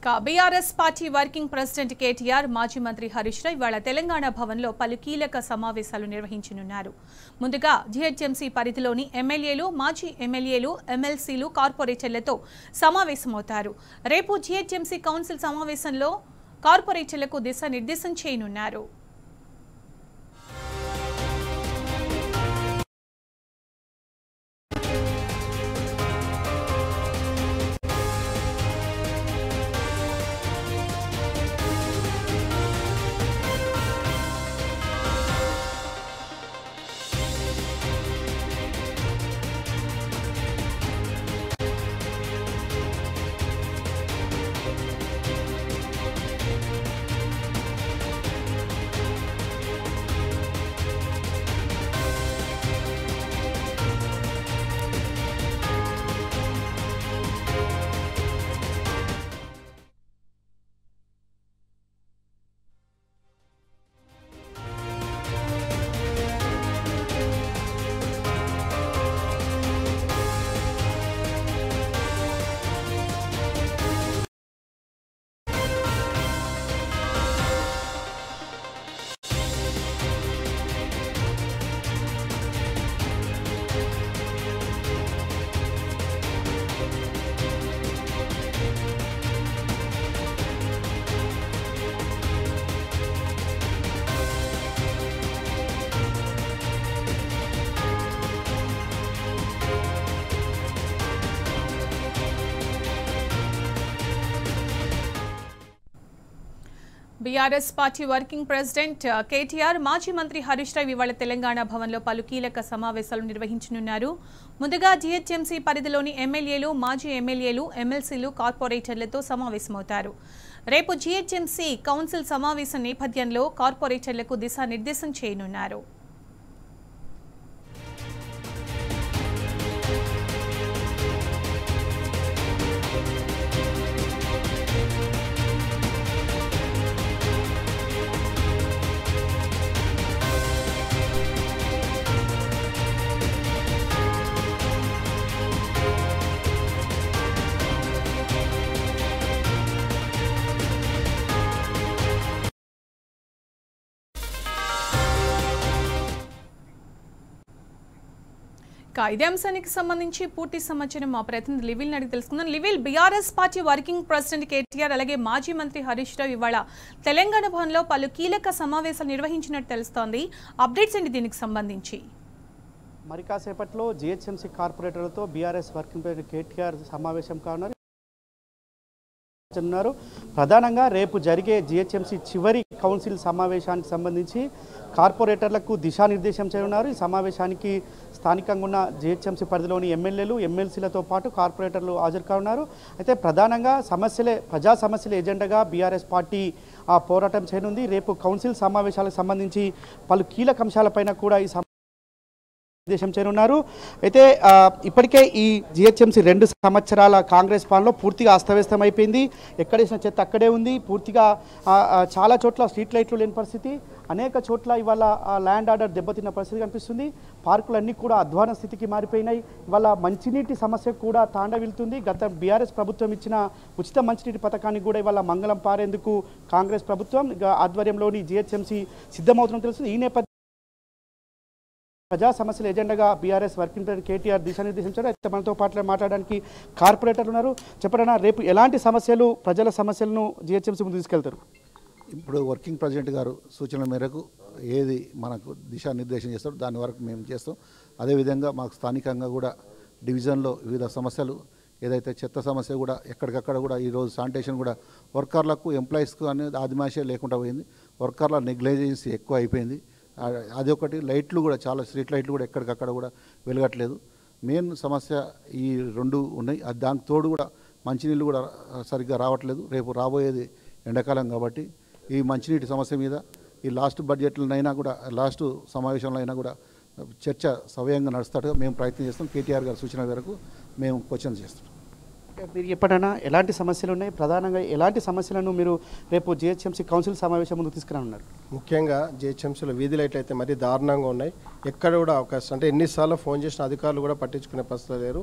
BRS party working president KTR మాజీ మంత్రి హరీష్ రావు ఇవాళ తెలంగాణ భవన్లో పలు కీలక సమావేశాలు నిర్వహించనున్నారు. ముందుగా జీహెచ్ఎంసీ పరిధిలోని ఎమ్మెల్యేలు, మాజీ ఎమ్మెల్యేలు, ఎమ్మెల్సీలు, కార్పొరేటర్లతో సమావేశమవుతారు. రేపు జీహెచ్ఎంసీ కౌన్సిల్ సమావేశంలో కార్పొరేటర్లకు దిశానిర్దేశం చేయనున్నారు. BRS party working president KTR, మాజీ మంత్రి హరీష్ రావు ఇవాళ తెలంగాణ భవన్లో పలు కీలక సమావేశాలు నిర్వహించనున్నారు. ముందుగా జీహెచ్ఎంసీ పరిధిలోని ఎమ్మెల్యేలు, మాజీ ఎమ్మెల్యేలు, ఎమ్మెల్సీలు, కార్పొరేటర్లతో సమావేశమవుతారు. రేపు జీహెచ్ఎంసీ కౌన్సిల్ సమావేశం నేపథ్యంలో కార్పొరేటర్లకు దిశానిర్దేశం చేయనున్నారు. ఇదే అంశానికి సంబంధించి పూర్తి సమాచారం మా ప్రతినిధి లివిల్ అడిగి తెలుసుకుందాం. లివిల్, BRS party working president KTR అలాగే మాజీ మంత్రి హరీష్ రావు ఇవాళ తెలంగాణ భవన్లో పలు కీలక సమావేశాలు నిర్వహించినట్టు తెలుస్తోంది. అప్డేట్స్ ఏంటి దీనికి సంబంధించి? మరి కాసేపట్లో జీహెచ్ఎంసీ కార్పొరేటర్లతో బీఆర్ఎస్ వర్కింగ్ ప్రెసిడెంట్ కేటీఆర్ సమావేశం కానున్నారు. ప్రధానంగా రేపు జరిగే జీహెచ్ఎంసీ చివరి కౌన్సిల్ సమావేశానికి సంబంధించి కార్పొరేటర్లకు దిశానిర్దేశం చేయనున్నారు. ఈ సమావేశానికి స్థానికంగా ఉన్న జీహెచ్ఎంసీ పరిధిలోని ఎమ్మెల్యేలు, ఎమ్మెల్సీలతో పాటు కార్పొరేటర్లు హాజరు కానున్నారు. అయితే ప్రధానంగా ప్రజా సమస్యల ఎజెండాగా బీఆర్ఎస్ పార్టీ పోరాటం చేయనుంది. రేపు కౌన్సిల్ సమావేశాలకు సంబంధించి పలు కీలక అంశాలపైన కూడా ఈ దేశం చేరున్నారు. అయితే ఇప్పటికే ఈ జీహెచ్ఎంసీ 2 సంవత్సరాల కాంగ్రెస్ పాలనలో పూర్తిగా అస్తవ్యస్తం అయిపోయింది. ఎక్కడేసిన చెత్త అక్కడే ఉంది. పూర్తిగా చాలా చోట్ల స్ట్రీట్ లైట్లు లేని పరిస్థితి, అనేక చోట్ల ఇవాళ ల్యాండ్ ఆర్డర్ దెబ్బతిన్న పరిస్థితి కనిపిస్తుంది. పార్కులన్నీ కూడా అధ్వాన స్థితికి మారిపోయినాయి. ఇవాళ మంచినీటి సమస్య కూడా తాండవిల్తుంది. గత బీఆర్ఎస్ ప్రభుత్వం ఇచ్చిన ఉచిత మంచినీటి పథకానికి కూడా ఇవాళ మంగళం పారేందుకు కాంగ్రెస్ ప్రభుత్వం ఆధ్వర్యంలోని జీహెచ్ఎంసీ సిద్ధమవుతుందని తెలుస్తుంది. ఈ నేపథ్యంలో ప్రజా సమస్యల ఎజెండాగా బీఆర్ఎస్ వర్కింగ్ ప్రెసిడెంట్ కేటీఆర్ దిశానిర్దేశించారు. అయితే మనతో పాటు మాట్లాడడానికి కార్పొరేటర్లు ఉన్నారు. చెప్పడన్నా, రేపు ఎలాంటి సమస్యలు, ప్రజల సమస్యలను జీహెచ్ఎంసీ ముందు తీసుకెళ్తారు? ఇప్పుడు వర్కింగ్ ప్రెసిడెంట్ గారు సూచనల మేరకు ఏది మనకు దిశానిర్దేశం చేస్తారో దాని వరకు మేము చేస్తాం. అదేవిధంగా మాకు స్థానికంగా కూడా డివిజన్లో వివిధ సమస్యలు, ఏదైతే చెత్త సమస్య కూడా ఎక్కడికక్కడ కూడా ఈరోజు శానిటేషన్ కూడా వర్కర్లకు, ఎంప్లాయీస్కు అనేది ఆదిమాషే లేకుండా పోయింది. వర్కర్ల నెగ్లిజెన్సీ ఎక్కువ అయిపోయింది. అదొకటి. లైట్లు కూడా చాలా స్ట్రీట్ లైట్లు కూడా ఎక్కడికక్కడ కూడా వెలగట్లేదు. మెయిన్ సమస్య ఈ 2 ఉన్నాయి. దానికి తోడు కూడా మంచినీళ్ళు కూడా సరిగ్గా రావట్లేదు. రేపు రాబోయేది ఎండాకాలం కాబట్టి ఈ మంచినీటి సమస్య మీద ఈ లాస్ట్ బడ్జెట్లనైనా కూడా, లాస్ట్ సమావేశంలో అయినా కూడా చర్చ సవ్యంగా నడుస్తాడుగా మేము ప్రయత్నం చేస్తాం. కేటీఆర్ గారి సూచన మేరకు మేము క్వశ్చన్ చేస్తాం. మీరు ఎప్పుడైనా ఎలాంటి సమస్యలు ఉన్నాయి, ప్రధానంగా ఎలాంటి సమస్యలను మీరు రేపు జీహెచ్ఎంసీ కౌన్సిల్ సమావేశం ముందుకు తీసుకురానున్నారు? ముఖ్యంగా జీహెచ్ఎంసీలో వీధి లైట్లు అయితే మరీ దారుణంగా ఉన్నాయి. ఎక్కడ కూడా అవకాశం అంటే ఎన్నిసార్లు ఫోన్ చేసిన అధికారులు కూడా పట్టించుకునే పరిస్థితి లేరు.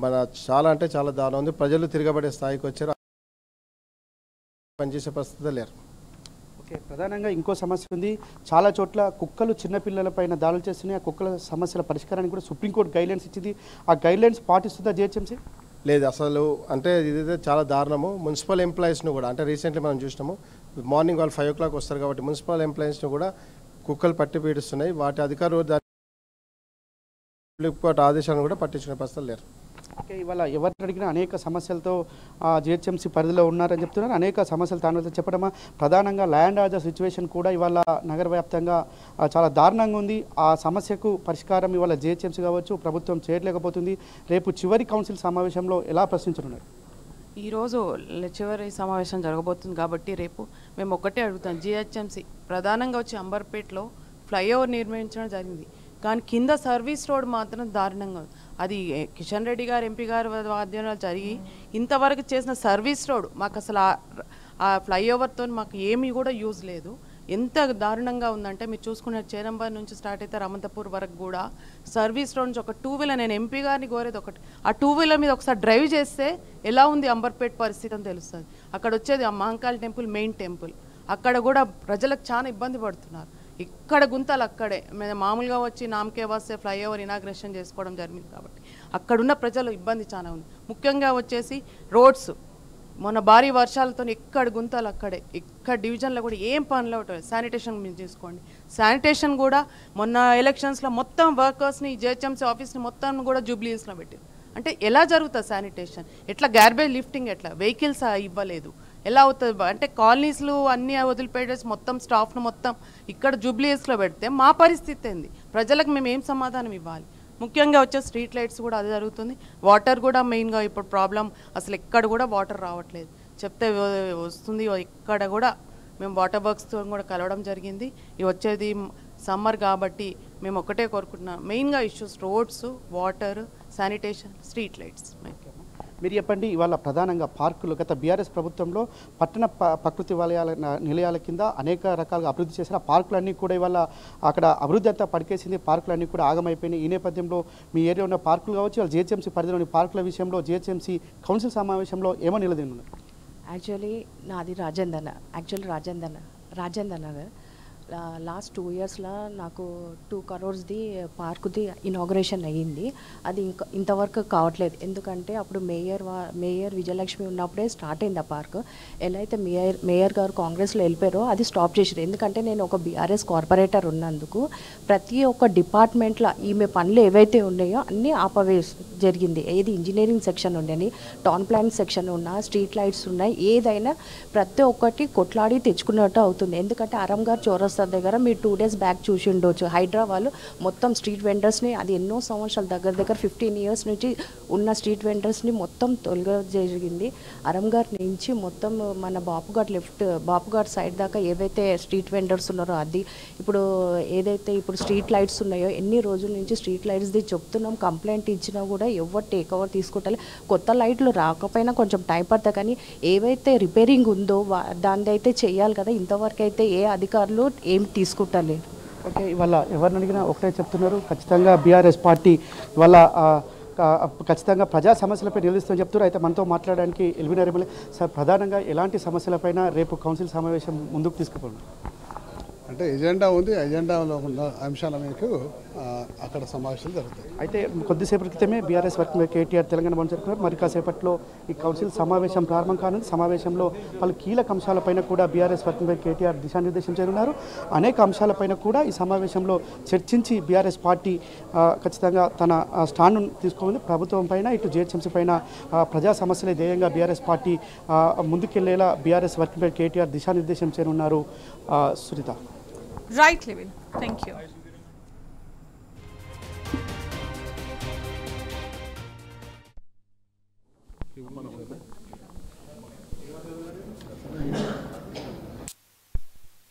మన చాలా అంటే చాలా దారుణం ఉంది. ప్రజలు తిరగబడే స్థాయికి వచ్చారు. పనిచేసే పరిస్థితి లేరు. ఓకే, ప్రధానంగా ఇంకో సమస్య ఉంది. చాలా చోట్ల కుక్కలు చిన్నపిల్లలపైన దాడులు చేస్తున్నాయి. ఆ కుక్కల సమస్యల పరిష్కారానికి కూడా సుప్రీంకోర్టు గైడ్లైన్స్ ఇచ్చింది. ఆ గైడ్లైన్స్ పాటిస్తుందా జిహెచ్ఎంసీ? లేదు అసలు. అంటే ఇదైతే చాలా దారుణము. మున్సిపల్ ఎంప్లాయీస్ను కూడా, అంటే రీసెంట్లీ మనం చూసినాము, మార్నింగ్ వాళ్ళు 5 o'clock వస్తారు కాబట్టి మున్సిపల్ ఎంప్లాయీస్ను కూడా కుక్కలు పట్టి పీడిస్తున్నాయి. వాటి అధికారులు ఆదేశాలను కూడా పట్టించుకునే పరిస్థితులు లేరు. ఓకే, ఇవాళ ఎవరిని అడిగినా అనేక సమస్యలతో జిహెచ్ఎంసీ పరిధిలో ఉన్నారని చెప్తున్నారు. అనేక సమస్యలు తాను చెప్పడమా, ప్రధానంగా ల్యాండ్ ఆర్డర్ సిచ్యువేషన్ కూడా ఇవాళ నగర వ్యాప్తంగా చాలా దారుణంగా ఉంది. ఆ సమస్యకు పరిష్కారం ఇవాళ జిహెచ్ఎంసీ కావచ్చు ప్రభుత్వం చేయలేకపోతుంది. రేపు చివరి కౌన్సిల్ సమావేశంలో ఎలా ప్రశ్నించనున్నారు? ఈరోజు చివరి సమావేశం జరగబోతుంది కాబట్టి రేపు మేము ఒక్కటే అడుగుతాం. జిహెచ్ఎంసీ ప్రధానంగా వచ్చి అంబర్పేటలో ఫ్లైఓవర్ నిర్మించడం జరిగింది, కానీ కింద సర్వీస్ రోడ్ మాత్రం దారుణంగా ఉంది. అది కిషన్ రెడ్డి గారు ఎంపీ గారు ఆధ్వర్యంలో జరిగి ఇంతవరకు చేసిన సర్వీస్ రోడ్ మాకు అసలు ఆ ఫ్లైఓవర్తో మాకు ఏమీ కూడా యూజ్ లేదు. ఎంత దారుణంగా ఉందంటే మీరు చూసుకున్న చేరంబర్ నుంచి స్టార్ట్ అయితే రమంతపూర్ వరకు కూడా సర్వీస్ రోడ్ నుంచి ఒక 2 వీలర్, నేను ఎంపీ గారిని కోరేది ఒకటి, ఆ 2 వీలర్ మీద ఒకసారి డ్రైవ్ చేస్తే ఎలా ఉంది అంబర్పేట పరిస్థితి అని తెలుస్తుంది. అక్కడ వచ్చేది ఆ మహంకాళి టెంపుల్ మెయిన్ టెంపుల్, అక్కడ కూడా ప్రజలకు చాలా ఇబ్బంది పడుతున్నారు. ఇక్కడ గుంతలు అక్కడే మేము మామూలుగా వచ్చి నామకే వస్తే ఫ్లైఓవర్ ఇనాగ్రేషన్ చేసుకోవడం జరిగింది కాబట్టి అక్కడున్న ప్రజలు ఇబ్బంది చాలా ఉంది. ముఖ్యంగా వచ్చేసి రోడ్స్ మొన్న భారీ వర్షాలతో ఎక్కడ గుంతలు అక్కడే, ఇక్కడ డివిజన్లో కూడా ఏం పనులు అవుతాయి. శానిటేషన్ మీరు తీసుకోండి, శానిటేషన్ కూడా మొన్న ఎలక్షన్స్లో మొత్తం వర్కర్స్ని జిహెచ్ఎంసీ ఆఫీస్ని మొత్తం కూడా జూబ్లీస్లో పెట్టారు. అంటే ఎలా జరుగుతుంది శానిటేషన్? ఎట్లా గార్బేజ్ లిఫ్టింగ్, ఎట్లా వెహికల్స్ ఇవ్వలేదు, ఎలా అవుతుంది? అంటే కాలనీస్లు అన్నీ వదిలిపెట్టేసి మొత్తం స్టాఫ్ను మొత్తం ఇక్కడ జూబ్లీస్లో పెడితే మా పరిస్థితి ఏంది? ప్రజలకు మేము ఏం సమాధానం ఇవ్వాలి? ముఖ్యంగా వచ్చే స్ట్రీట్ లైట్స్ కూడా అదే జరుగుతుంది. వాటర్ కూడా మెయిన్గా ఇప్పుడు ప్రాబ్లం, అసలు ఎక్కడ కూడా వాటర్ రావట్లేదు. చెప్తే వస్తుంది, ఇక్కడ కూడా మేము వాటర్ వర్క్స్తో కూడా కలవడం జరిగింది. ఇవి వచ్చేది సమ్మర్ కాబట్టి మేము ఒకటే కోరుకుంటున్నాం, మెయిన్గా issues roads, water, sanitation, street lights. మీరు చెప్పండి, ఇవాళ ప్రధానంగా పార్కులు గత బీఆర్ఎస్ ప్రభుత్వంలో పట్టణ ప్రకృతి నిలయాల కింద అనేక రకాలుగా అభివృద్ధి చేసిన పార్కులన్నీ కూడా ఇవాళ అక్కడ అభివృద్ధి అంతా పడికేసింది. పార్కులన్నీ కూడా ఆగమైపోయినాయి. ఈ నేపథ్యంలో మీ ఏరియా ఉన్న పార్కులు కావచ్చు, వాళ్ళు జిహెచ్ఎంసీ పరిధిలోని పార్కుల విషయంలో జిహెచ్ఎంసీ కౌన్సిల్ సమావేశంలో ఏమో నిలదీన్నారు? యాక్చువల్లీ నాది రాజేందర్ నగర్. లాస్ట్ 2 yearsలో నాకు 2 crores పార్కుది ఇనాగ్రేషన్ అయ్యింది. అది ఇంతవరకు కావట్లేదు. ఎందుకంటే అప్పుడు మేయర్ విజయలక్ష్మి ఉన్నప్పుడే స్టార్ట్ అయింది ఆ పార్క్. ఎలా అయితే మేయర్ గారు కాంగ్రెస్లో వెళ్ళిపోయారో అది స్టాప్ చేసారు. ఎందుకంటే నేను ఒక బీఆర్ఎస్ కార్పొరేటర్ ఉన్నందుకు ప్రతి ఒక్క డిపార్ట్మెంట్లో ఈమె పనులు ఏవైతే ఉన్నాయో అన్నీ ఆపవేసి జరిగింది. ఏది ఇంజనీరింగ్ సెక్షన్ ఉండని, టౌన్ ప్లానింగ్ సెక్షన్ ఉన్నా, స్ట్రీట్ లైట్స్ ఉన్నాయి, ఏదైనా ప్రతి ఒక్కటి కొట్లాడి తెచ్చుకున్నట్టు అవుతుంది. ఎందుకంటే అరం గారు చౌరస్తా దగ్గర మీరు 2 days బ్యాక్ చూసి ఉండొచ్చు. హైదరాబాద్ మొత్తం స్ట్రీట్ వెండర్స్ని, అది ఎన్నో సంవత్సరాల దగ్గర 15 years నుంచి ఉన్న స్ట్రీట్ వెండర్స్ని మొత్తం తొలగ జరిగింది. అరం గారి నుంచి మొత్తం మన బాపుఘాట్ సైడ్ దాకా ఏవైతే స్ట్రీట్ వెండర్స్ ఉన్నారో అది ఇప్పుడు ఏదైతే ఇప్పుడు స్ట్రీట్ లైట్స్ ఉన్నాయో ఎన్ని రోజుల నుంచి స్ట్రీట్ లైట్స్ది చెప్తున్నాం, కంప్లైంట్ ఇచ్చినా కూడా ఎవరు టేక్ ఓవర్ తీసుకుంటారు. కొత్త లైట్లు రాకపోయినా కొంచెం టైం పడుతుంది, కానీ ఏవైతే రిపేరింగ్ ఉందో దాన్ని అయితే చేయాలి కదా. ఇంతవరకు అయితే ఏ అధికారులు ఏం తీసుకుంటలేదు. ఓకే, ఇవాళ ఎవరిని అడిగినా ఒకటే చెప్తున్నారు, ఖచ్చితంగా బీఆర్ఎస్ పార్టీ ఇవాళ ఖచ్చితంగా ప్రజా సమస్యలపై నిలుస్తుందని చెప్తున్నారు. అయితే మనతో మాట్లాడడానికి ఎల్బీనగర్ ఎమ్మెల్యే సార్, ప్రధానంగా ఎలాంటి సమస్యలపైన రేపు కౌన్సిల్ సమావేశం ముందుకు తీసుకుపోతున్నారు? అంటే ఎజెండా ఉంది, ఎజెండాలో ఉన్న అంశాల మీకు అక్కడ సమావేశాలు జరుగుతాయి. అయితే కొద్దిసేపటి క్రితమే బీఆర్ఎస్ వర్కింగ్ కేటీఆర్ తెలంగాణ భవన్ జరుపుకున్నారు. మరి కాసేపట్లో ఈ కౌన్సిల్ సమావేశం ప్రారంభం కానుంది. సమావేశంలో పలు కీలక అంశాలపైన కూడా బీఆర్ఎస్ వర్కింగ్ కేటీఆర్ దిశానిర్దేశం చేయనున్నారు. అనేక అంశాలపైన కూడా ఈ సమావేశంలో చర్చించి బీఆర్ఎస్ పార్టీ ఖచ్చితంగా తన స్టాండ్ను తీసుకుంది. ప్రభుత్వం పైన, ఇటు జిహెచ్ఎంసీ పైన ప్రజా సమస్యలే ధ్యేయంగా బీఆర్ఎస్ పార్టీ ముందుకెళ్లేలా బీఆర్ఎస్ వర్కింగ్ కేటీఆర్ దిశానిర్దేశం చేయనున్నారు. Sunitha. Right, Levin. Thank you.